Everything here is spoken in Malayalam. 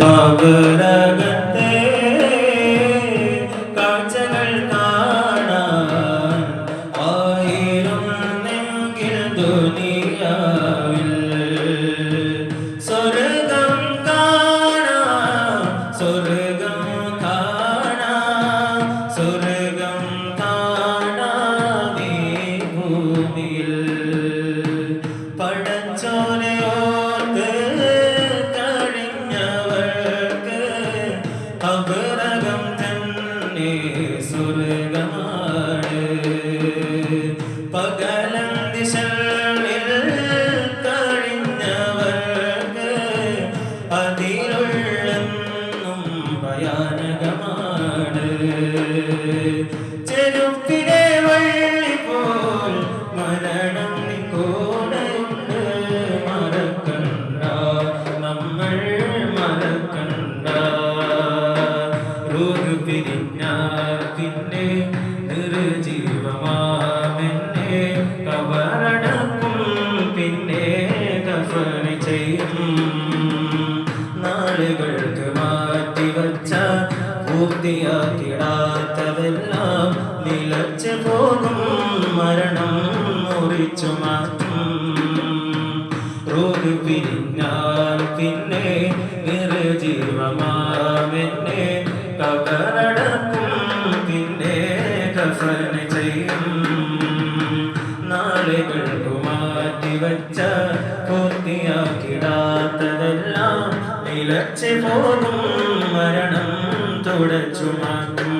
കബറകത്തെ കാഴ്ചകൾ കാണാൻ ആയിരുന്നെങ്കിൽ ദുനിയാവിൽ സ്വർഗം കാണാം, സ്വർഗം കാണാം, സ്വർഗം കാണാം ഈ ഭൂമിയിൽ. പടച്ചോനെ ഓർത്ത് കഴിഞ്ഞവർക്ക് കബറകം തന്നെ സ്വർഗമാണ്. പകലന്തിശയിൽ കഴിഞ്ഞവർക്ക് അതിലുള്ളെന്നും ഭയാനകമാണ്. ചെരുപ്പിലെ വള്ളി പോൽ മരണം കൂടെയുണ്ട്. മറക്കണ്ട, നമ്മൾ മറക്കണ്ട. റൂഹ് പിരിഞ്ഞാൽ പിന്നെ നിർജീവമാമെന്നെ കബറടക്കും, പിന്നെ കഫൻ ചെയ്യും. നാളുകൾക്ക് മാറ്റിവച്ച പൂർത്തിയാക്കിടാത്തതെല്ലാം നിലച്ചു പോകും, മരണം മുറിച്ചു മാറ്റും. റൂഹ് പിരിഞ്ഞാൽ പിന്നെ നിർജീവമാമെന്നെ കബറടക്കും, പിന്നെ കഫൻ ചെയ്യും. നാളുകൾക്ക് മാറ്റിവച്ച പൂർത്തിയാക്കിടാത്തതെല്ലാം നിലച്ചു പോകും, മരണം തുടച്ചു മാറ്റും.